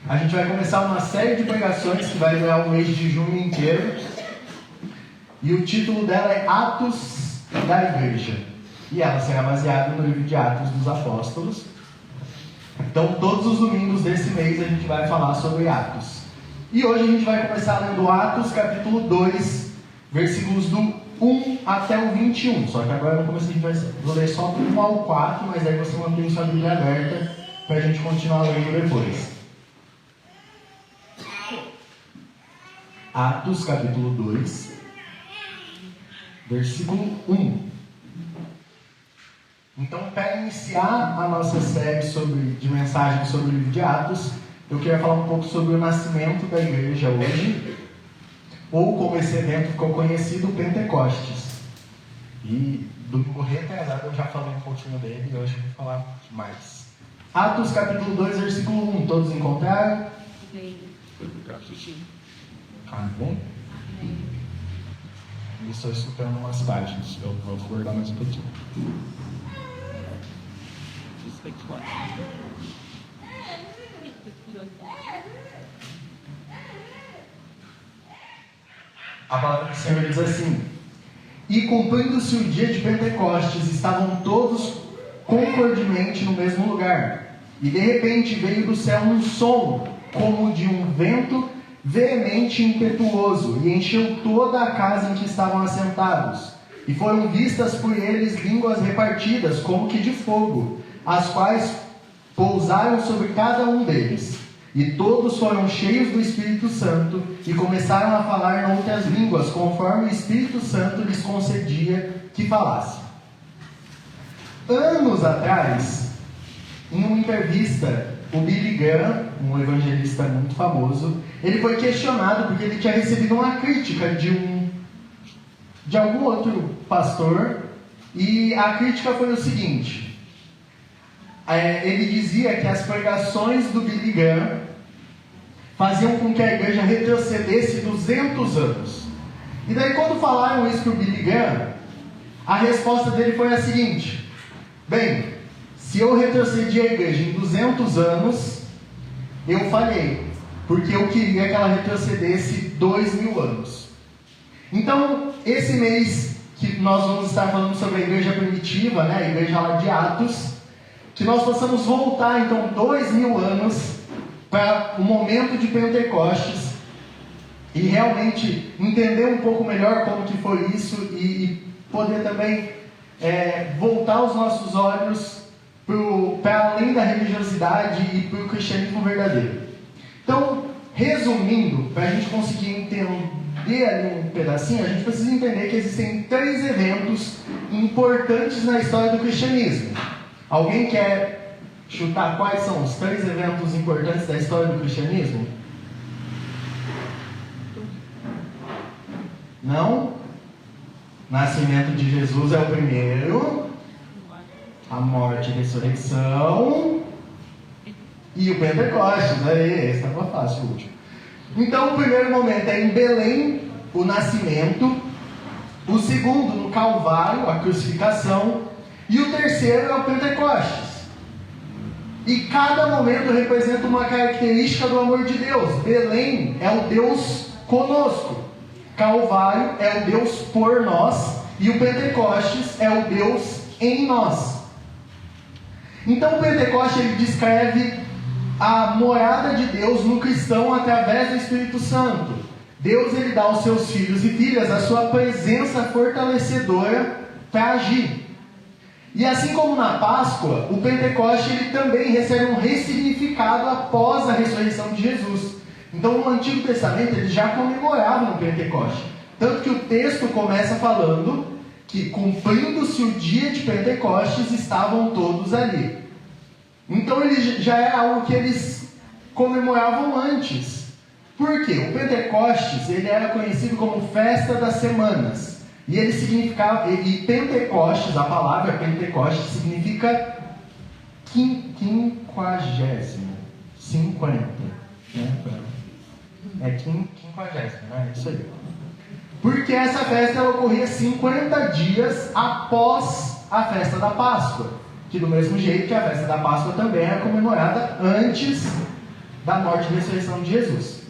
A gente vai começar uma série de pregações que vai durar o mês de junho inteiro. E o título dela é Atos da Igreja. E ela será baseada no livro de Atos dos Apóstolos. Então, todos os domingos desse mês a gente vai falar sobre Atos. E hoje a gente vai começar lendo Atos, capítulo 2, versículos do 1 até o 21. Só que agora no começo a gente vai ler só do 1 ao 4, mas aí você mantém sua Bíblia aberta para a gente continuar lendo depois. Atos, capítulo 2, versículo 1. Então, para iniciar a nossa série de mensagens sobre o livro de Atos, eu queria falar um pouco sobre o nascimento da igreja hoje, ou como esse evento ficou conhecido, Pentecostes. E domingo retrasado eu já falei um pouquinho dele e hoje eu vou falar mais. Atos, capítulo 2, versículo 1. Todos encontraram? Amém? E estou escutando umas páginas. Eu vou guardar mais um pouquinho. A palavra do Senhor diz assim: E cumprindo-se o dia de Pentecostes, estavam todos concordemente no mesmo lugar. E de repente veio do céu um som, como de um vento veemente e impetuoso, e encheu toda a casa em que estavam assentados. E foram vistas por eles línguas repartidas, como que de fogo, as quais pousaram sobre cada um deles. E todos foram cheios do Espírito Santo e começaram a falar noutras línguas, conforme o Espírito Santo lhes concedia que falassem. Anos atrás, em uma entrevista, o Billy Graham, um evangelista muito famoso, ele foi questionado porque ele tinha recebido uma crítica de algum outro pastor, e a crítica foi o seguinte: ele dizia que as pregações do Billy Graham faziam com que a igreja retrocedesse 200 anos. E daí, quando falaram isso para o Billy Graham, a resposta dele foi a seguinte: bem, se eu retrocedi a igreja em 200 anos, eu falhei, porque eu queria que ela retrocedesse 2000 anos. Então, esse mês que nós vamos estar falando sobre a igreja primitiva, né, a igreja lá de Atos, que nós possamos voltar então 2000 anos para o momento de Pentecostes e realmente entender um pouco melhor como que foi isso e poder também voltar os nossos olhos para além da religiosidade e para o cristianismo verdadeiro. Então, resumindo, para a gente conseguir entender ali um pedacinho, a gente precisa entender que existem 3 eventos importantes na história do cristianismo. Alguém quer chutar quais são os 3 eventos importantes da história do cristianismo? Não? Nascimento de Jesus é o primeiro. A morte e ressurreição. E o Pentecostes. Esse estava fácil, o último. Então, o primeiro momento é em Belém, o nascimento. O segundo, no Calvário, a crucificação. E o terceiro é o Pentecostes. E cada momento representa uma característica do amor de Deus. Belém é o Deus conosco. Calvário é o Deus por nós. E o Pentecostes é o Deus em nós. Então o Pentecostes ele descreve a morada de Deus no cristão através do Espírito Santo. Deus ele dá aos seus filhos e filhas a sua presença fortalecedora para agir. E assim como na Páscoa, o Pentecoste ele também recebe um ressignificado após a ressurreição de Jesus. Então no Antigo Testamento eles já comemoravam o Pentecoste. Tanto que o texto começa falando que cumprindo-se o dia de Pentecostes estavam todos ali. Então ele já era algo que eles comemoravam antes. Por quê? O Pentecostes ele era conhecido como Festa das Semanas. E ele significava, e Pentecostes, a palavra Pentecostes significa quinquagésimo, 50, né? É quinquagésimo, né? É isso aí. Porque essa festa ela ocorria 50 dias após a festa da Páscoa. Que do mesmo jeito que a festa da Páscoa também era comemorada antes da morte e ressurreição de Jesus.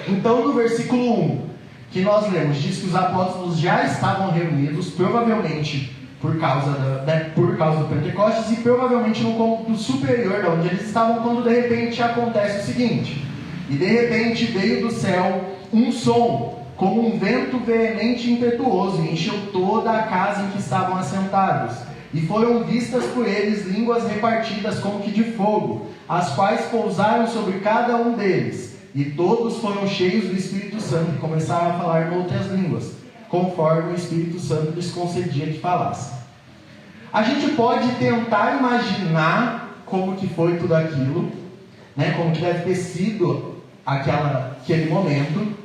Então, no versículo 1, que nós lemos, diz que os apóstolos já estavam reunidos, provavelmente por causa do Pentecostes, e provavelmente no cômodo superior, onde eles estavam, quando de repente acontece o seguinte: e de repente veio do céu um som, como um vento veemente e impetuoso, e encheu toda a casa em que estavam assentados. E foram vistas por eles línguas repartidas como que de fogo, as quais pousaram sobre cada um deles. E todos foram cheios do Espírito Santo e começaram a falar em outras línguas, conforme o Espírito Santo lhes concedia que falassem. A gente pode tentar imaginar como que foi tudo aquilo, né? Como que deve ter sido aquele momento.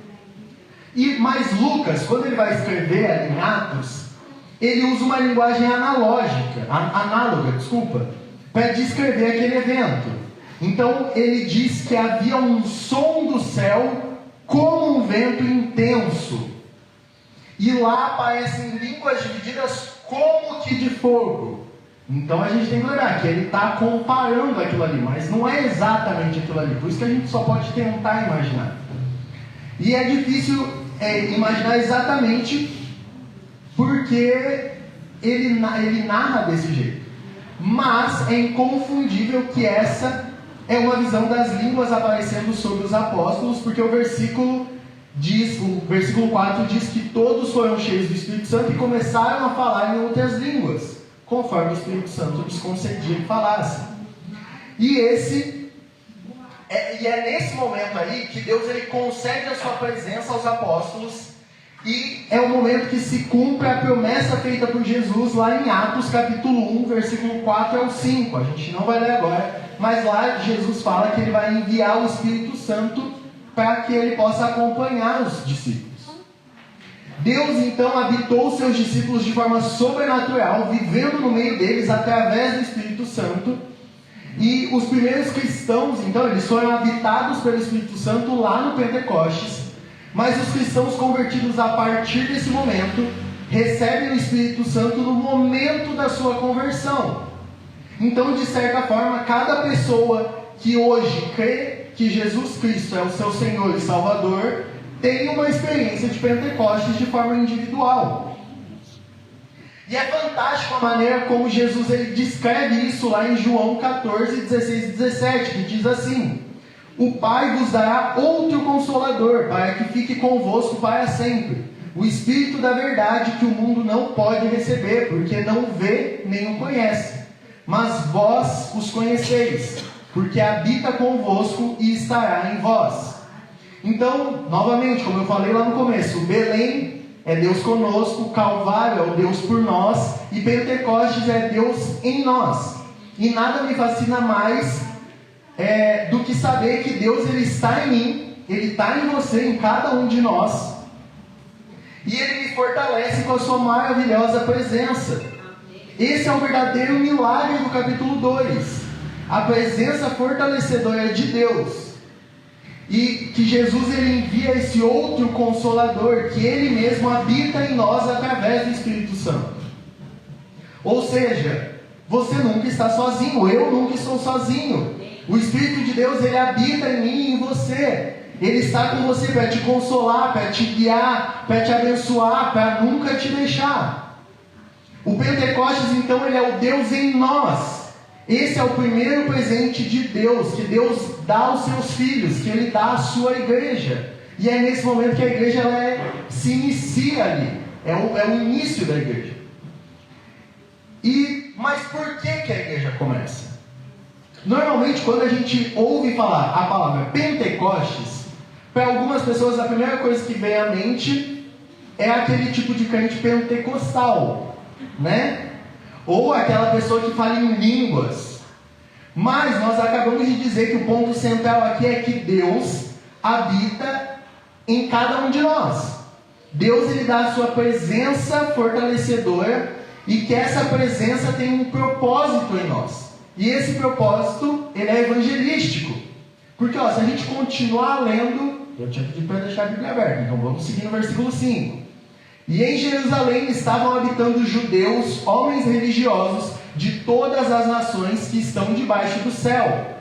Mas Lucas, quando ele vai escrever ali em Atos, ele usa uma linguagem análoga, para descrever aquele evento. Então ele diz que havia um som do céu como um vento intenso. E lá aparecem línguas divididas como que de fogo. Então a gente tem que lembrar que ele está comparando aquilo ali, mas não é exatamente aquilo ali. Por isso que a gente só pode tentar imaginar. E é difícil imaginar exatamente porque ele narra desse jeito. Mas é inconfundível que essa é uma visão das línguas aparecendo sobre os apóstolos, porque o versículo 4 diz que todos foram cheios do Espírito Santo e começaram a falar em outras línguas, conforme o Espírito Santo lhes concedia que falassem. E é nesse momento aí que Deus ele concede a sua presença aos apóstolos, e é o momento que se cumpre a promessa feita por Jesus lá em Atos capítulo 1, versículo 4 ao 5. A gente não vai ler agora, mas lá Jesus fala que ele vai enviar o Espírito Santo para que ele possa acompanhar os discípulos. Deus então habitou seus discípulos de forma sobrenatural, vivendo no meio deles através do Espírito Santo. E os primeiros cristãos, então, eles foram habitados pelo Espírito Santo lá no Pentecostes. Mas os cristãos convertidos a partir desse momento recebem o Espírito Santo no momento da sua conversão. Então, de certa forma, cada pessoa que hoje crê que Jesus Cristo é o seu Senhor e Salvador tem uma experiência de Pentecostes de forma individual. E é fantástico a maneira como Jesus ele descreve isso lá em João 14, 16 e 17, que diz assim: o Pai vos dará outro Consolador, para que fique convosco para sempre, o Espírito da verdade, que o mundo não pode receber, porque não vê nem o conhece. Mas vós os conheceis, porque habita convosco e estará em vós. Então, novamente, como eu falei lá no começo, Belém é Deus conosco, Calvário é o Deus por nós, e Pentecostes é Deus em nós. E nada me fascina mais do que saber que Deus ele está em mim, Ele está em você, em cada um de nós, e Ele me fortalece com a sua maravilhosa presença. Esse é o verdadeiro milagre do capítulo 2, a presença fortalecedora de Deus, e que Jesus ele envia esse outro Consolador, que Ele mesmo habita em nós através do Espírito Santo. Ou seja, você nunca está sozinho, eu nunca estou sozinho. O Espírito de Deus, ele habita em mim e em você. Ele está com você para te consolar, para te guiar, para te abençoar, para nunca te deixar. O Pentecostes, então, ele é o Deus em nós. Esse é o primeiro presente de Deus, que Deus dá aos seus filhos, que Ele dá à sua igreja. E é nesse momento que a igreja se inicia ali. É o início da igreja. Mas por que a igreja começa? Normalmente, quando a gente ouve falar a palavra Pentecostes, para algumas pessoas a primeira coisa que vem à mente é aquele tipo de crente pentecostal, né? Ou aquela pessoa que fala em línguas. Mas nós acabamos de dizer que o ponto central aqui é que Deus habita em cada um de nós. Deus ele dá a sua presença fortalecedora, e que essa presença tem um propósito em nós. E esse propósito, ele é evangelístico. Porque, se a gente continuar lendo, eu tinha pedido para deixar a Bíblia aberta, então vamos seguir no versículo 5. E em Jerusalém estavam habitando judeus, homens religiosos, de todas as nações que estão debaixo do céu.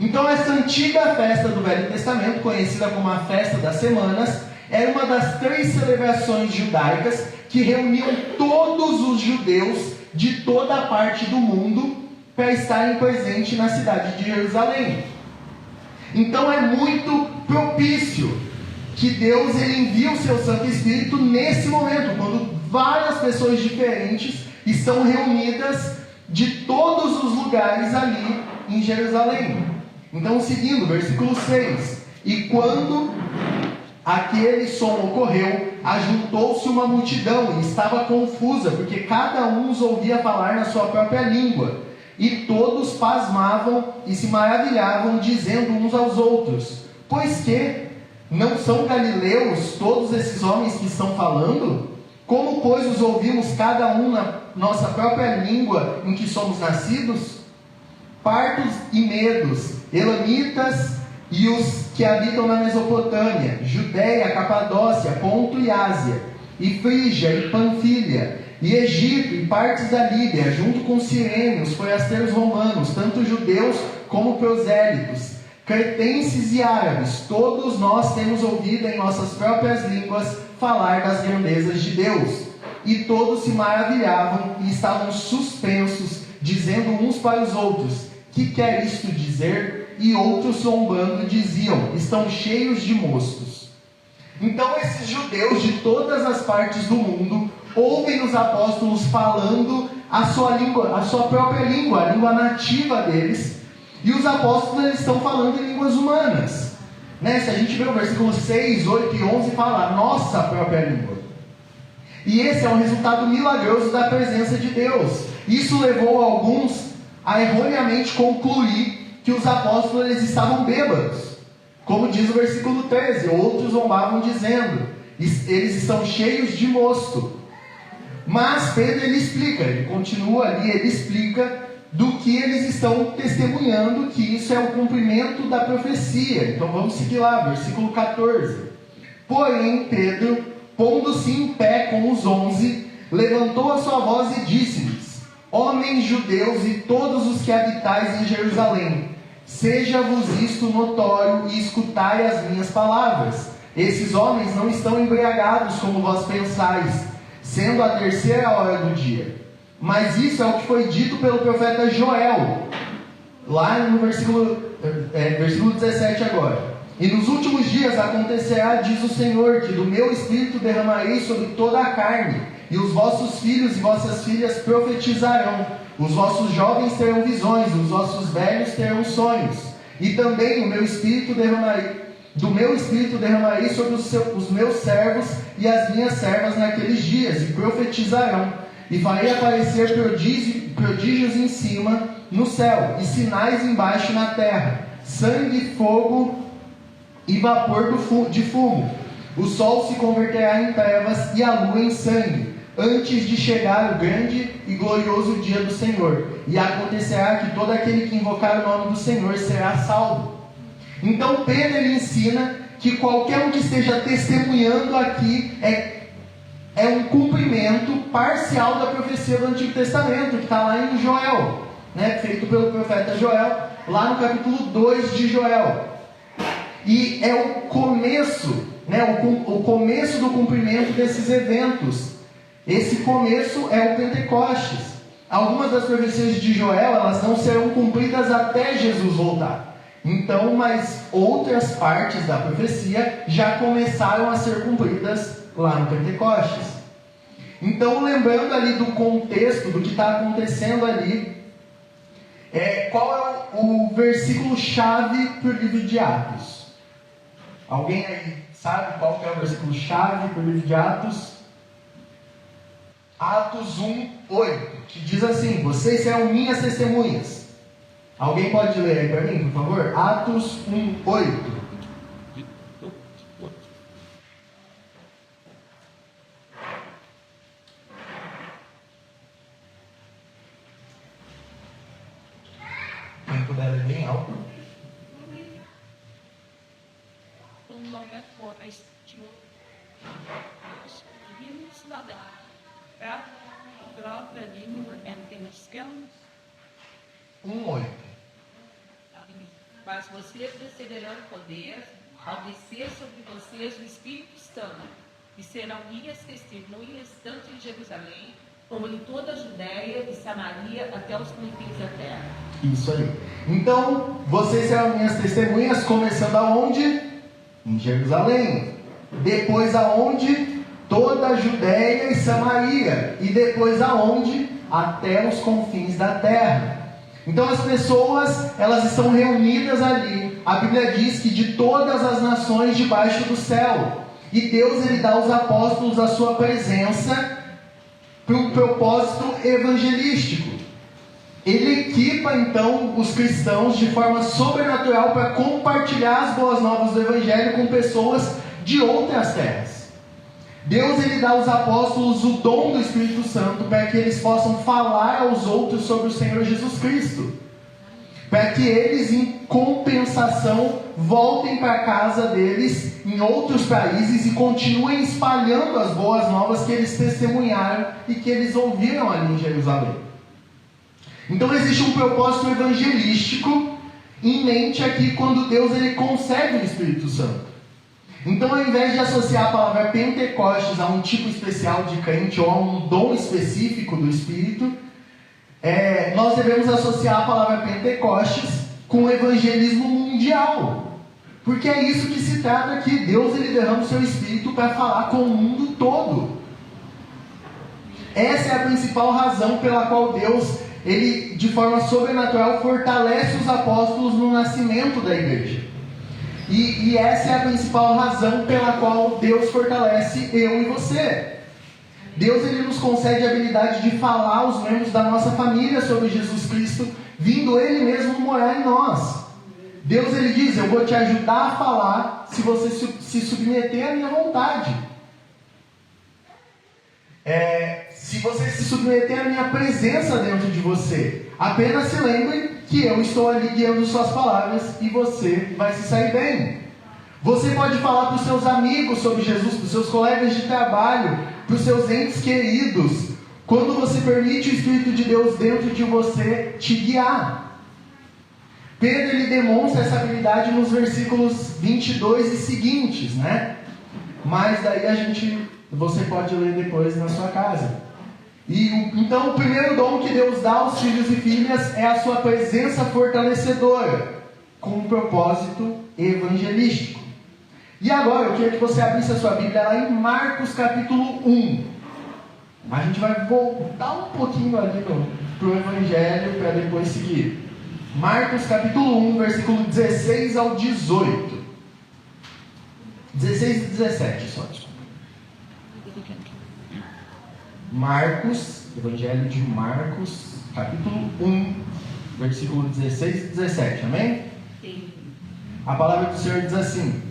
Então essa antiga festa do Velho Testamento, conhecida como a Festa das Semanas, era uma das 3 celebrações judaicas que reuniam todos os judeus de toda a parte do mundo para estarem presentes na cidade de Jerusalém. Então é muito propício que Deus ele envia o seu Santo Espírito nesse momento, quando várias pessoas diferentes estão reunidas de todos os lugares ali em Jerusalém. Então, seguindo, versículo 6: E quando aquele som ocorreu, ajuntou-se uma multidão e estava confusa, porque cada um os ouvia falar na sua própria língua. E todos pasmavam e se maravilhavam, dizendo uns aos outros: Pois que não são galileus todos esses homens que estão falando? Como, pois, os ouvimos cada um na nossa própria língua em que somos nascidos? Partos e medos, elamitas e os que habitam na Mesopotâmia, Judéia, Capadócia, Ponto e Ásia, e Frígia e Panfilha, e Egito e partes da Líbia, junto com Cirene, os forasteiros romanos, tanto judeus como prosélitos, cretenses e árabes, todos nós temos ouvido em nossas próprias línguas falar das grandezas de Deus. E todos se maravilhavam e estavam suspensos, dizendo uns para os outros: Que quer isto dizer? E outros, zombando, diziam: Estão cheios de moscos. Então esses judeus de todas as partes do mundo ouvem os apóstolos falando a sua língua, a sua própria língua, a língua nativa deles, e os apóstolos eles estão falando em línguas humanas. Se a gente vê o versículo 6, 8 e 11, fala a nossa própria língua. E esse é um resultado milagroso da presença de Deus. Isso levou alguns a erroneamente concluir que os apóstolos eles estavam bêbados. Como diz o versículo 13, outros zombavam dizendo: eles estão cheios de mosto. Mas Pedro ele explica, ele continua ali, ele explica do que eles estão testemunhando, que isso é o cumprimento da profecia. Então vamos seguir lá, versículo 14. Porém Pedro, pondo-se em pé com os 11, levantou a sua voz e disse-lhes: Homens judeus e todos os que habitais em Jerusalém, seja-vos isto notório e escutai as minhas palavras. Esses homens não estão embriagados como vós pensais, sendo a 3ª hora do dia. Mas isso é o que foi dito pelo profeta Joel, lá no versículo 17 agora. E nos últimos dias acontecerá, diz o Senhor, que do meu Espírito derramarei sobre toda a carne, e os vossos filhos e vossas filhas profetizarão, os vossos jovens terão visões, os vossos velhos terão sonhos. E também do meu Espírito derramarei sobre os meus servos e as minhas servas naqueles dias, e profetizarão. E farei aparecer prodígios em cima no céu, e sinais embaixo na terra, sangue, fogo e vapor de fumo. O sol se converterá em trevas e a lua em sangue, antes de chegar o grande e glorioso dia do Senhor. E acontecerá que todo aquele que invocar o nome do Senhor será salvo. Então Pedro ele ensina que qualquer um que esteja testemunhando aqui é um cumprimento parcial da profecia do Antigo Testamento, que está lá em Joel, feito pelo profeta Joel, lá no capítulo 2 de Joel. E é o começo, o começo do cumprimento desses eventos. Esse começo é o Pentecostes. Algumas das profecias de Joel, elas não serão cumpridas até Jesus voltar. Então, mas outras partes da profecia já começaram a ser cumpridas lá no Pentecostes. Então, lembrando ali do contexto, do que está acontecendo ali, qual é o versículo-chave para o livro de Atos? Alguém aí sabe qual que é o versículo-chave para o livro de Atos? Atos 1:8, que diz assim: Vocês serão minhas testemunhas. Alguém pode ler aí para mim, por favor? Atos 1:8. Quem puder ler bem alto. Um 8. Mas vocês receberão poder ao descer sobre vocês o Espírito Santo, e serão minhas testemunhas tanto em Jerusalém, como em toda a Judéia e Samaria, até os confins da terra. Isso aí. Então, vocês serão minhas testemunhas, começando aonde? Em Jerusalém. Depois aonde? Toda a Judéia e Samaria. E depois aonde? Até os confins da terra. Então as pessoas, elas estão reunidas ali. A Bíblia diz que de todas as nações debaixo do céu. E Deus, ele dá aos apóstolos a sua presença para um propósito evangelístico. Ele equipa então os cristãos de forma sobrenatural para compartilhar as boas novas do Evangelho com pessoas de outras terras. Deus, ele dá aos apóstolos o dom do Espírito Santo para que eles possam falar aos outros sobre o Senhor Jesus Cristo, para que eles, em compensação, voltem para a casa deles em outros países e continuem espalhando as boas novas que eles testemunharam e que eles ouviram ali em Jerusalém. Então existe um propósito evangelístico em mente aqui quando Deus, ele concede o Espírito Santo. Então, ao invés de associar a palavra Pentecostes a um tipo especial de crente ou a um dom específico do Espírito, nós devemos associar a palavra Pentecostes com o evangelismo mundial. Porque é isso que se trata aqui. Deus, ele derrama o seu Espírito para falar com o mundo todo. Essa é a principal razão pela qual Deus, ele, de forma sobrenatural, fortalece os apóstolos no nascimento da igreja. E essa é a principal razão pela qual Deus fortalece eu e você. Deus, ele nos concede a habilidade de falar aos membros da nossa família sobre Jesus Cristo, vindo Ele mesmo morar em nós. Deus, ele diz: eu vou te ajudar a falar se você se submeter à minha vontade. Se você se submeter à minha presença dentro de você. Apenas se lembre que eu estou ali guiando suas palavras e você vai se sair bem. Você pode falar para os seus amigos sobre Jesus, para os seus colegas de trabalho, para os seus entes queridos, quando você permite o Espírito de Deus dentro de você te guiar. Pedro, ele demonstra essa habilidade nos versículos 22 e seguintes, né? Mas daí você pode ler depois na sua casa. Então o primeiro dom que Deus dá aos filhos e filhas é a sua presença fortalecedora, com um propósito evangelístico. E agora eu queria que você abrisse a sua Bíblia lá em Marcos capítulo 1. A gente vai voltar um pouquinho ali para o Evangelho para depois seguir. Marcos capítulo 1, versículo 16 ao 18. 16 e 17 só, desculpa. Marcos, Evangelho de Marcos, capítulo 1, versículo 16 e 17, amém? Sim. A palavra do Senhor diz assim: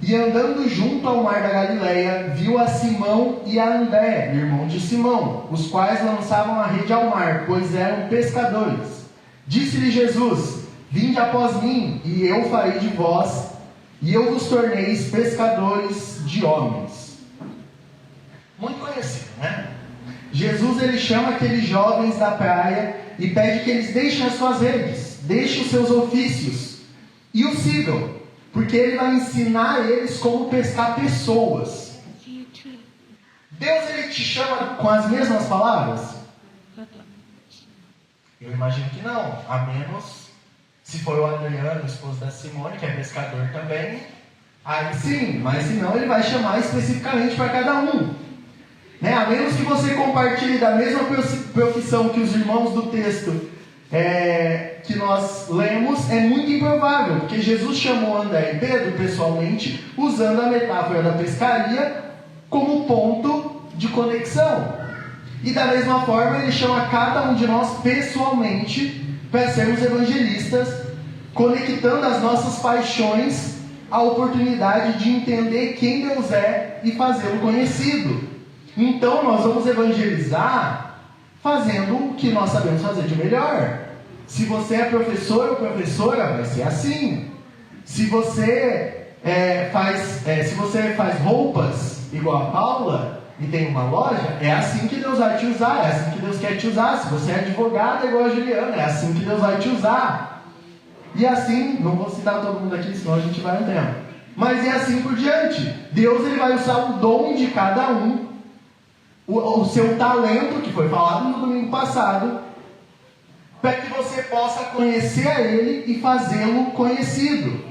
e andando junto ao mar da Galileia, viu a Simão e a André, irmão de Simão, os quais lançavam a rede ao mar, pois eram pescadores. Disse-lhe Jesus: vinde após mim, e eu farei de vós, e eu vos torneis pescadores de homens. Muito conhecido, né? Jesus, ele chama aqueles jovens da praia e pede que eles deixem as suas redes, deixem os seus ofícios e o sigam, porque ele vai ensinar eles como pescar pessoas. Deus, ele te chama com as mesmas palavras? Eu imagino que não, a menos se for o Adriano, esposo da Simone, que é pescador também, aí sim, mas se não, ele vai chamar especificamente para cada um. A menos que você compartilhe da mesma profissão que os irmãos do texto que nós lemos, é muito improvável, porque Jesus chamou André e Pedro pessoalmente, usando a metáfora da pescaria como ponto de conexão. E da mesma forma, ele chama cada um de nós pessoalmente para sermos evangelistas, conectando as nossas paixões à oportunidade de entender quem Deus é e fazê-lo conhecido. Então nós vamos evangelizar fazendo o que nós sabemos fazer de melhor. Se você é professor ou professora, vai ser assim. Se você faz roupas igual a Paula e tem uma loja, é assim que Deus vai te usar, é assim que Deus quer te usar. Se você é advogada igual a Juliana, é assim que Deus vai te usar. E assim, não vou citar todo mundo aqui, senão a gente vai um tempo. Mas é assim por diante. Deus ele vai usar o dom de cada um, o seu talento, que foi falado no domingo passado, para que você possa conhecer a Ele e fazê-lo conhecido.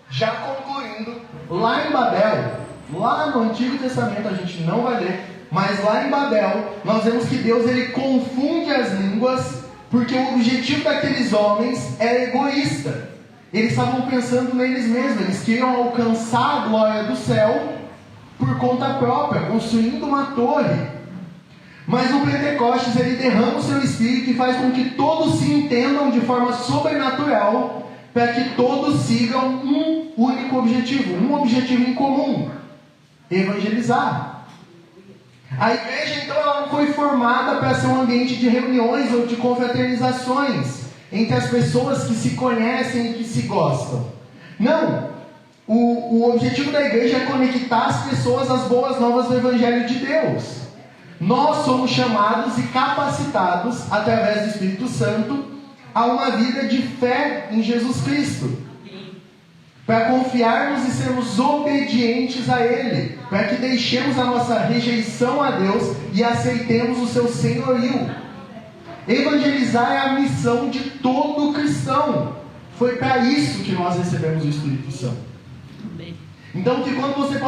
Já concluindo, lá em Babel, lá no Antigo Testamento a gente não vai ler, mas lá em Babel nós vemos que Deus ele confunde as línguas, porque o objetivo daqueles homens era egoísta. Eles estavam pensando neles mesmos, eles queriam alcançar a glória do céu por conta própria, construindo uma torre. Mas o Pentecostes ele derrama o seu espírito e faz com que todos se entendam de forma sobrenatural, para que todos sigam um único objetivo, um objetivo em comum: evangelizar. A igreja então ela não foi formada para ser um ambiente de reuniões ou de confraternizações entre as pessoas que se conhecem e que se gostam. Não. O objetivo da igreja é conectar as pessoas às boas novas do Evangelho de Deus. Nós somos chamados e capacitados, através do Espírito Santo, a uma vida de fé em Jesus Cristo, para confiarmos e sermos obedientes a Ele, para que deixemos a nossa rejeição a Deus e aceitemos o seu senhorio. Evangelizar é a missão de todo cristão. Foi para isso que nós recebemos o Espírito Santo. Então que quando você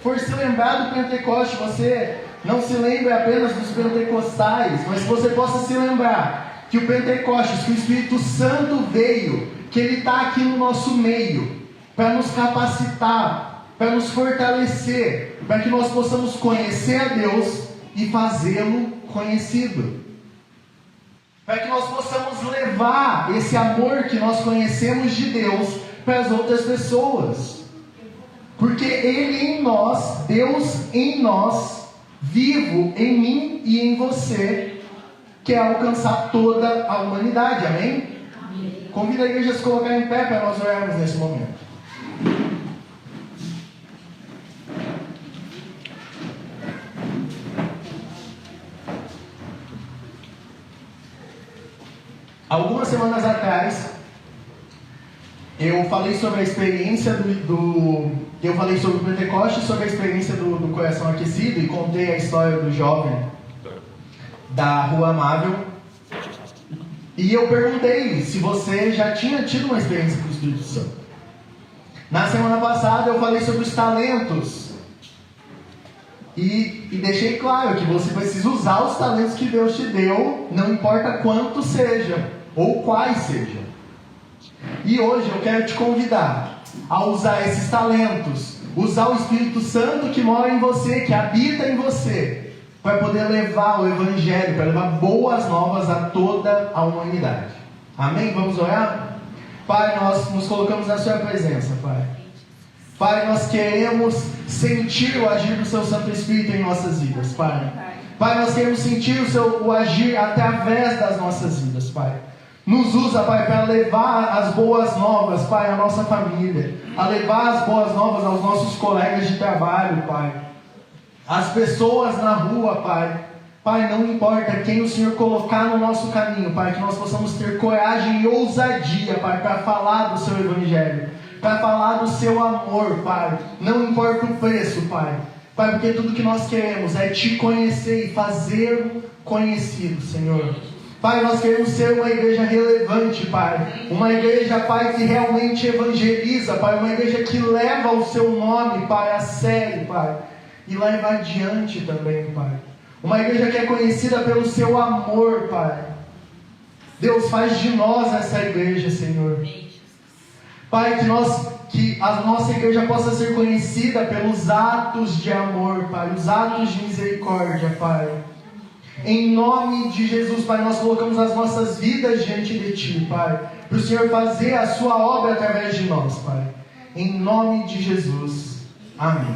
for se lembrar do Pentecoste, você não se lembre apenas dos pentecostais, mas que você possa se lembrar que o Pentecostes, que o Espírito Santo veio, que Ele está aqui no nosso meio, para nos capacitar, para nos fortalecer, para que nós possamos conhecer a Deus e fazê-lo conhecido. Para que nós possamos levar esse amor que nós conhecemos de Deus para as outras pessoas. Porque Ele em nós, Deus em nós, vivo em mim e em você, quer alcançar toda a humanidade. Amém? Amém. Convido a igreja a se colocar em pé para nós orarmos nesse momento. Algumas semanas atrás, eu falei sobre a experiência eu falei sobre o Pentecostes, sobre a experiência do coração aquecido, e contei a história do jovem da Rua Amável. E eu perguntei se você já tinha tido uma experiência com o Espírito Santo. Na semana passada eu falei sobre os talentos. E deixei claro que você precisa usar os talentos que Deus te deu, não importa quantos sejam, ou quais sejam. E hoje eu quero te convidar a usar esses talentos, usar o Espírito Santo que mora em você, que habita em você, para poder levar o Evangelho, para levar boas novas a toda a humanidade. Amém? Vamos orar? Pai, nós nos colocamos na sua presença, Pai. Pai, nós queremos sentir o agir do seu Santo Espírito em nossas vidas, Pai. Pai, nós queremos sentir o agir através das nossas vidas, Pai. Nos usa, Pai, para levar as boas novas, Pai, à nossa família, a levar as boas novas aos nossos colegas de trabalho, Pai, às pessoas na rua, Pai. Pai, não importa quem o Senhor colocar no nosso caminho, Pai, que nós possamos ter coragem e ousadia, Pai, para falar do seu Evangelho, para falar do seu amor, Pai. Não importa o preço, Pai. Pai, porque tudo que nós queremos é te conhecer e fazer conhecido, Senhor. Pai, nós queremos ser uma igreja relevante, Pai. Uma igreja, Pai, que realmente evangeliza, Pai. Uma igreja que leva o seu nome, Pai, a sério, Pai. E leva adiante também, Pai. Uma igreja que é conhecida pelo seu amor, Pai. Deus, faz de nós essa igreja, Senhor. Pai, que a nossa igreja possa ser conhecida pelos atos de amor, Pai. Os atos de misericórdia, Pai. Em nome de Jesus, Pai, nós colocamos as nossas vidas diante de Ti, Pai, para o Senhor fazer a Sua obra através de nós, Pai. Em nome de Jesus. Amém.